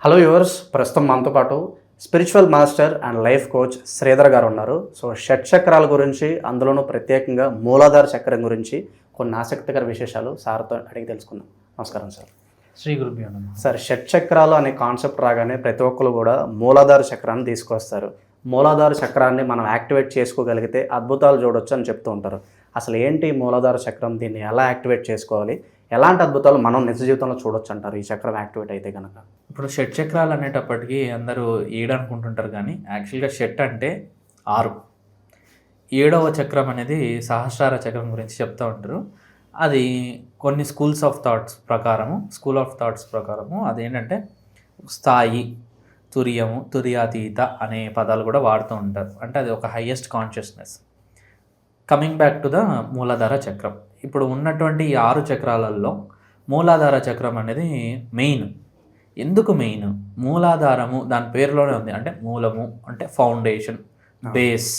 Hello yours, ప్రస్తుతం మనతో పాటు spiritual master and life coach Sridhar గారు ఉన్నారు. సో షట్ చక్రాల గురించి, అందులోనూ ప్రత్యేకంగా మూలాధార చక్రం గురించి కొన్ని ఆసక్తికర విశేషాలు సార్తో అడిగి తెలుసుకుందాం. నమస్కారం సార్. శ్రీ గురుభ్యో నమః. సార్, షట్ చక్రాలు అనే కాన్సెప్ట్ రాగానే ప్రతి ఒక్కరు కూడా మూలాధార చక్రాన్ని తీసుకొస్తారు. మూలాధార చక్రాన్ని మనం యాక్టివేట్ చేసుకోగలిగితే అద్భుతాలు చూడొచ్చు అని చెప్తూ ఉంటారు. అసలు ఏంటి మూలాధార చక్రం, దీన్ని ఎలా యాక్టివేట్ చేసుకోవాలి, ఎలాంటి అద్భుతాలు మనం నిజ జీవితంలో చూడొచ్చు అంటారు ఈ చక్రం యాక్టివేట్ అయితే కనుక? ఇప్పుడు షట్ చక్రాలు అనేటప్పటికీ అందరూ 7 అనుకుంటుంటారు, కానీ యాక్చువల్గా షట్ అంటే 6. 7వ చక్రం అనేది సహస్రార చక్రం గురించి చెప్తూ ఉంటారు. అది కొన్ని స్కూల్ ఆఫ్ థాట్స్ ప్రకారము అదేంటంటే స్థాయి, తుర్యము, తుర్యాతీత అనే పదాలు కూడా వాడుతూ ఉంటారు. అంటే అది ఒక highest consciousness. Coming back to the మూలాధార చక్రం. ఇప్పుడు ఉన్నటువంటి ఈ 6 చక్రాలలో మూలాధార చక్రం అనేది మెయిన్. ఎందుకు మెయిన్? మూలాధారము దాని పేరులోనే ఉంది. అంటే మూలము అంటే ఫౌండేషన్, బేస్.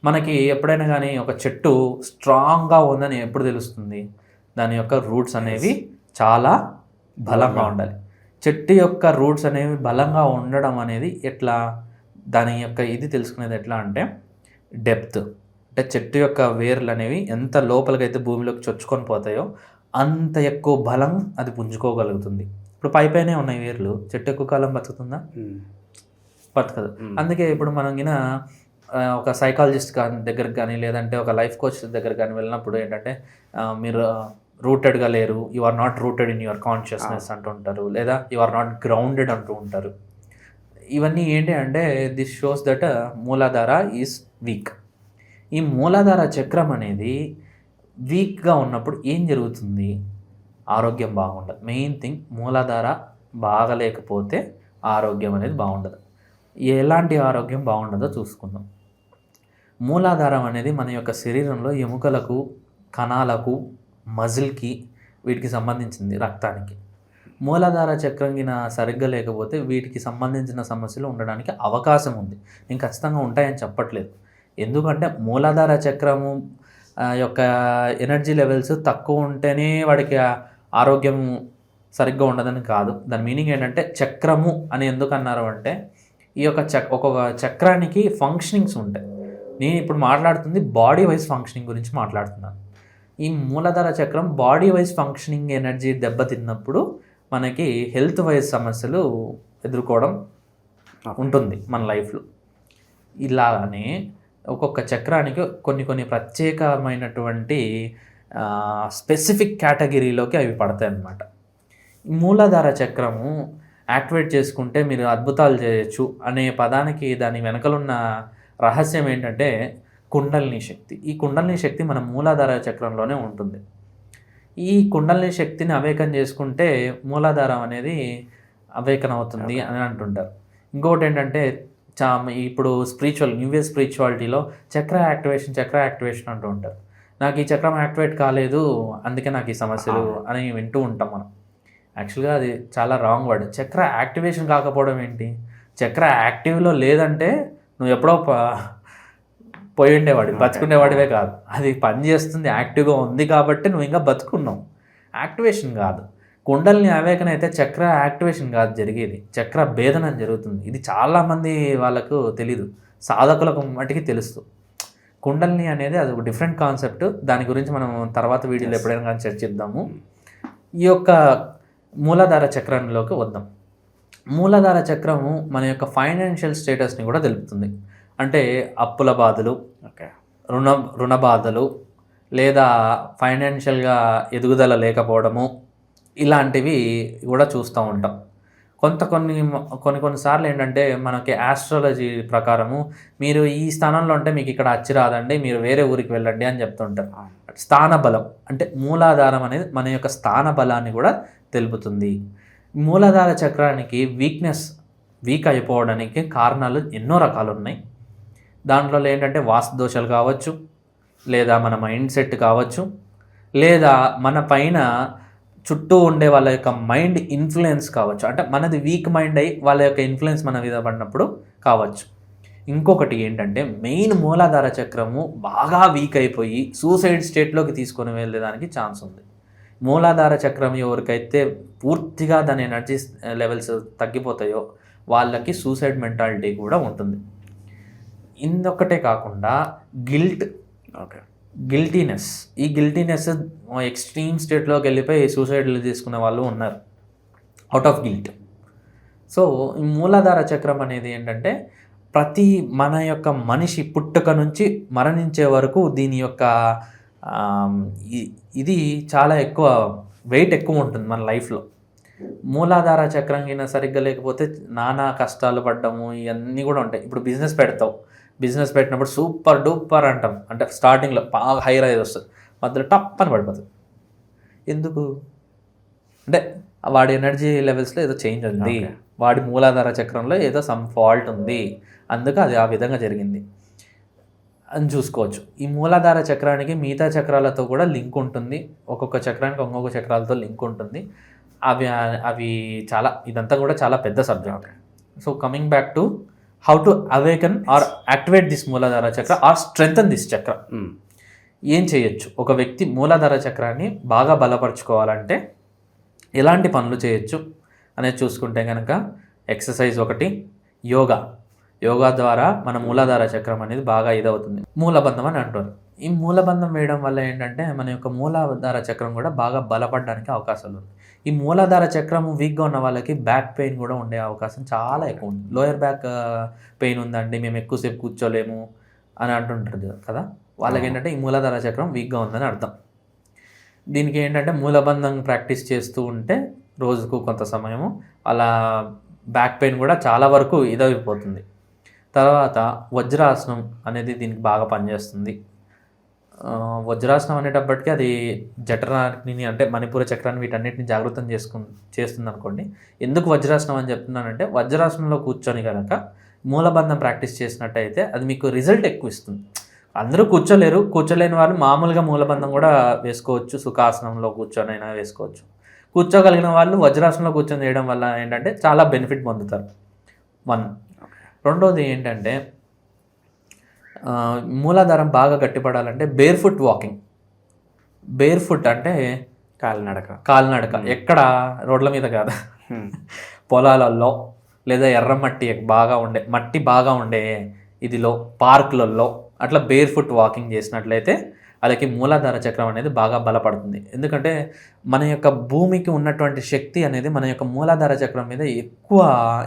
మనకి ఎప్పుడైనా కానీ ఒక చెట్టు స్ట్రాంగ్గా ఉందని ఎప్పుడు తెలుస్తుంది? దాని యొక్క రూట్స్ అనేవి చాలా బలంగా ఉండాలి. చెట్టు యొక్క రూట్స్ అనేవి బలంగా ఉండడం అనేది ఎట్లా? దాని యొక్క ఇది తెలుసుకునేది ఎట్లా అంటే డెప్త్. అంటే చెట్టు యొక్క వేర్లు అనేవి ఎంత లోపలికైతే భూమిలోకి చొచ్చుకొని పోతాయో అంత ఎక్కువ బలం అది పుంజుకోగలుగుతుంది. ఇప్పుడు పైపైనే ఉన్నాయి వేర్లు, చెట్టు ఎక్కువ కాలం బతుకుతుందా? బతకదు. అందుకే ఇప్పుడు మనం ఒక సైకాలజిస్ట్ దగ్గరికి కానీ లేదంటే ఒక లైఫ్ కోచ్ దగ్గర కానీ వెళ్ళినప్పుడు ఏంటంటే మీరు రూటెడ్గా లేరు, you are not rooted in your consciousness అంటూ ఉంటారు, లేదా యు ఆర్ నాట్ గ్రౌండెడ్ అంటూ ఉంటారు. ఇవన్నీ ఏంటి అంటే దిస్ షోస్ దట్ మూలాధార ఈజ్ వీక్. ఈ మూలాధార చక్రం అనేది వీక్గా ఉన్నప్పుడు ఏం జరుగుతుంది? ఆరోగ్యం బాగుండదు. మెయిన్ థింగ్, మూలాధార బాగలేకపోతే ఆరోగ్యం అనేది బాగుండదు. ఎలాంటి ఆరోగ్యం బాగుండదో చూసుకుందాం. మూలాధారం అనేది మన యొక్క శరీరంలో ఎముకలకు, కణాలకు, మజిల్కి, వీటికి సంబంధించింది, రక్తానికి. మూలాధార చక్రం సరిగ్గా లేకపోతే వీటికి సంబంధించిన సమస్యలు ఉండడానికి అవకాశం ఉంది. నేను ఖచ్చితంగా ఉంటాయని చెప్పట్లేదు. ఎందుకంటే మూలాధార చక్రము యొక్క ఎనర్జీ లెవెల్స్ తక్కువ ఉంటేనే వాడికి ఆరోగ్యం సరిగ్గా ఉండదని కాదు. దాని మీనింగ్ ఏంటంటే చక్రము అని ఎందుకు అన్నారు అంటే ఈ యొక్క ఒక్కొక్క చక్రానికి ఫంక్షనింగ్స్ ఉంటాయి. నేను ఇప్పుడు మాట్లాడుతుంది బాడీ వైజ్ ఫంక్షనింగ్ గురించి మాట్లాడుతున్నాను. ఈ మూలాధార చక్రం బాడీ వైజ్ ఫంక్షనింగ్ ఎనర్జీ దెబ్బతిన్నప్పుడు మనకి హెల్త్ వైజ్ సమస్యలు ఎదుర్కోవడం ఉంటుంది మన లైఫ్లో. ఇలానే ఒక్కొక్క చక్రానికి కొన్ని ప్రత్యేకమైనటువంటి స్పెసిఫిక్ కేటగిరీలోకి అవి పడతాయి అన్నమాట. మూలాధార చక్రము యాక్టివేట్ చేసుకుంటే మీరు అద్భుతాలు చేయొచ్చు అనే పదానికి దాని వెనకలున్న రహస్యం ఏంటంటే కుండలిని శక్తి. ఈ కుండలిని శక్తి మన మూలాధార చక్రంలోనే ఉంటుంది. ఈ కుండలిని శక్తిని అవేకం చేసుకుంటే మూలాధారం అనేది అవేకన్ అవుతుంది అని అంటుంటారు. ఇంకొకటి ఏంటంటే ఇప్పుడు న్యూ ఏజ్ స్పిరిచువాలిటీలో చక్ర యాక్టివేషన్ అంటూ ఉంటారు. నాకు ఈ చక్రం యాక్టివేట్ కాలేదు, అందుకే నాకు ఈ సమస్యలు అని వింటూ ఉంటాం మనం. యాక్చువల్గా అది చాలా రాంగ్ వర్డ్. చక్ర యాక్టివేషన్ కాకపోవడం ఏంటి? చక్ర యాక్టివ్లో లేదంటే నువ్వు ఎప్పుడో పోయి ఉండేవాడివి, బతుకునేవాడివే కాదు. అది పనిచేస్తుంది, యాక్టివ్గా ఉంది కాబట్టి నువ్వు ఇంకా బతుకున్నావు. యాక్టివేషన్ కాదు. కుండలిని అవేకన అయితే చక్ర యాక్టివేషన్ కాదు జరిగేది, చక్ర భేదనం జరుగుతుంది. ఇది చాలామంది వాళ్ళకు తెలీదు, సాధకులకు మటుకి తెలుసు. కుండలిని అనేది అది ఒక డిఫరెంట్ కాన్సెప్ట్. దాని గురించి మనం తర్వాత వీడియోలో ఎప్పుడైనా కానీ చర్చిద్దాము. ఈ యొక్క మూలాధార చక్రంలోకి వద్దాం. మూలాధార చక్రము మన యొక్క ఫైనాన్షియల్ స్టేటస్ని కూడా తెలుపుతుంది. అంటే అప్పుల బాధలు, రుణ బాధలు, లేదా ఫైనాన్షియల్గా ఎదుగుదల లేకపోవడము, ఇలాంటివి కూడా చూస్తూ ఉంటాం. కొన్నిసార్లు ఏంటంటే మనకి ఆస్ట్రాలజీ ప్రకారము మీరు ఈ స్థానంలో ఉంటే మీకు ఇక్కడ అచ్చి రాదండి, మీరు వేరే ఊరికి వెళ్ళండి అని చెప్తుంటారు. స్థాన బలం అంటే మూలాధారం అనేది మన యొక్క స్థాన బలాన్ని కూడా తెలుపుతుంది. మూలాధార చక్రానికి వీక్ అయిపోవడానికి కారణాలు ఎన్నో రకాలు ఉన్నాయి. దాంట్లో ఏంటంటే వాస్తు దోషాలు కావచ్చు, లేదా మన మైండ్ సెట్ కావచ్చు, లేదా మన పైన చుట్టూ ఉండే వాళ్ళ యొక్క మైండ్ ఇన్ఫ్లుయెన్స్ కావచ్చు. అంటే మనది వీక్ మైండ్ అయ్యి వాళ్ళ యొక్క ఇన్ఫ్లుయెన్స్ మన మీద పడినప్పుడు కావచ్చు. ఇంకొకటి ఏంటంటే మెయిన్ మూలాధార చక్రము బాగా వీక్ అయిపోయి సూసైడ్ స్టేట్లోకి తీసుకొని వెళ్ళేదానికి ఛాన్స్ ఉంది. మూలాధార చక్రం ఎవరికైతే పూర్తిగా దాని ఎనర్జీ లెవెల్స్ తగ్గిపోతాయో వాళ్ళకి సూసైడ్ మెంటాలిటీ కూడా ఉంటుంది. ఇందొక్కటే కాకుండా గిల్టీనెస్, ఈ గిల్టీనెస్ ఎక్స్ట్రీమ్ స్టేట్లోకి వెళ్ళిపోయి సూసైడ్లు తీసుకునే వాళ్ళు ఉన్నారు అవుట్ ఆఫ్ గిల్ట్. సో ఈ మూలాధార చక్రం అనేది ఏంటంటే ప్రతి మన యొక్క మనిషి పుట్టుక నుంచి మరణించే వరకు దీని యొక్క ఇది చాలా ఎక్కువ వెయిట్ ఎక్కువ ఉంటుంది మన లైఫ్లో. మూలాధార చక్రం కింద సరిగ్గా లేకపోతే నానా కష్టాలు పడ్డము ఇవన్నీ కూడా ఉంటాయి. ఇప్పుడు బిజినెస్ పెట్టినప్పుడు సూపర్ డూపర్ అంటాం, అంటే స్టార్టింగ్లో బాగా హై రైజ్ వస్తుంది, మధ్యలో టప్ అని పడిపోతుంది. ఎందుకు అంటే వాడి ఎనర్జీ లెవెల్స్లో ఏదో చేంజ్ ఉంది, వాడి మూలాధార చక్రంలో ఏదో సమ్ ఫాల్ట్ ఉంది, అందుకు అది ఆ విధంగా జరిగింది అని చూసుకోవచ్చు. ఈ మూలాధార చక్రానికి మిగతా చక్రాలతో కూడా లింక్ ఉంటుంది, ఒక్కొక్క చక్రానికి ఒక్కొక్క చక్రాలతో లింక్ ఉంటుంది. అవి చాలా, ఇదంతా కూడా చాలా పెద్ద subject. So coming back to how to awaken or activate this Muladhara chakra are strengthen this చక్ర. ఏం చేయొచ్చు? ఒక వ్యక్తి మూలాధార చక్రాన్ని బాగా బలపరుచుకోవాలంటే ఎలాంటి పనులు చేయొచ్చు అనేది చూసుకుంటే కనుక ఎక్సర్సైజ్ ఒకటి, యోగా ద్వారా మన మూలాధార చక్రం అనేది బాగా ఇదవుతుంది. మూలబంధం అని అంటారు. ఈ మూలబంధం వేయడం వల్ల ఏంటంటే మన యొక్క మూలాధార చక్రం కూడా బాగా బలపడడానికి అవకాశాలు ఉంది. ఈ మూలాధార చక్రం వీక్గా ఉన్న వాళ్ళకి బ్యాక్ పెయిన్ కూడా ఉండే అవకాశం చాలా ఎక్కువ ఉంది. లోయర్ బ్యాక్ పెయిన్ ఉందండి, మేము ఎక్కువసేపు కూర్చోలేము అని అంటుంటారు కదా, వాళ్ళకి ఏంటంటే ఈ మూలాధార చక్రం వీక్గా ఉందని అర్థం. దీనికి ఏంటంటే మూలబంధం ప్రాక్టీస్ చేస్తూ ఉంటే రోజుకు కొంత సమయము అలా బ్యాక్ పెయిన్ కూడా చాలా వరకు ఇదైపోతుంది. తర్వాత వజ్రాసనం అనేది దీనికి బాగా పనిచేస్తుంది. వజ్రాసనం అనేటప్పటికీ అది జఠరాగ్ని అంటే మణిపూర చక్రాన్ని వీటన్నిటిని జాగృతం చేస్తుంది అనుకోండి. ఎందుకు వజ్రాసనం అని చెప్తున్నానంటే వజ్రాసనంలో కూర్చొని కనుక మూలబంధం ప్రాక్టీస్ చేసినట్టయితే అది మీకు రిజల్ట్ ఎక్కువ ఇస్తుంది. అందరూ కూర్చోలేని వాళ్ళు మామూలుగా మూలబంధం కూడా వేసుకోవచ్చు, సుఖాసనంలో కూర్చొనైనా వేసుకోవచ్చు. కూర్చోగలిగిన వాళ్ళు వజ్రాసనంలో కూర్చొని చేయడం వల్ల ఏంటంటే చాలా బెనిఫిట్ పొందుతారు. 1. రెండోది ఏంటంటే మూలాధారం బాగా గట్టిపడాలంటే bare foot walking. Bare foot అంటే కాలినడక. ఎక్కడ? రోడ్ల మీద కాదు, పొలాలలో లేదా ఎర్రమట్టి మట్టి బాగా ఉండే ఇదిలో, పార్కులలో అట్లా బేర్ ఫుట్ వాకింగ్ చేసినట్లయితే వాళ్ళకి మూలాధార చక్రం అనేది బాగా బలపడుతుంది. ఎందుకంటే మన యొక్క భూమికి ఉన్నటువంటి శక్తి అనేది మన యొక్క మూలాధార చక్రం మీద ఎక్కువ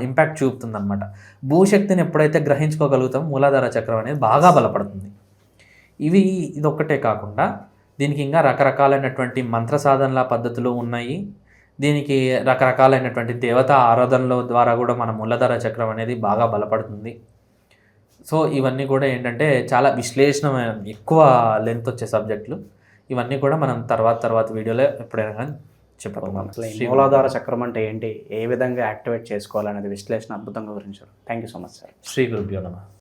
ఇంపాక్ట్ చూపుతుంది అనమాట. భూశక్తిని ఎప్పుడైతే గ్రహించుకోగలుగుతామో మూలాధార చక్రం అనేది బాగా బలపడుతుంది. ఇదొక్కటే కాకుండా దీనికి ఇంకా రకరకాలైనటువంటి మంత్ర సాధనల పద్ధతులు ఉన్నాయి. దీనికి రకరకాలైనటువంటి దేవతా ఆరాధనల ద్వారా కూడా మన మూలాధార చక్రం అనేది బాగా బలపడుతుంది. సో ఇవన్నీ కూడా ఏంటంటే చాలా విశ్లేషణ, ఎక్కువ లెంత్ వచ్చే సబ్జెక్టులు. ఇవన్నీ కూడా మనం తర్వాత వీడియోలో ఎప్పుడైనా కానీ చెప్పుకోవాలి. మూలాధార చక్రం అంటే ఏంటి, ఏ విధంగా యాక్టివేట్ చేసుకోవాలనేది విశ్లేషణ అద్భుతంగా వివరించారు. Thank you so much sir. Shri గురుభ్యో నమః.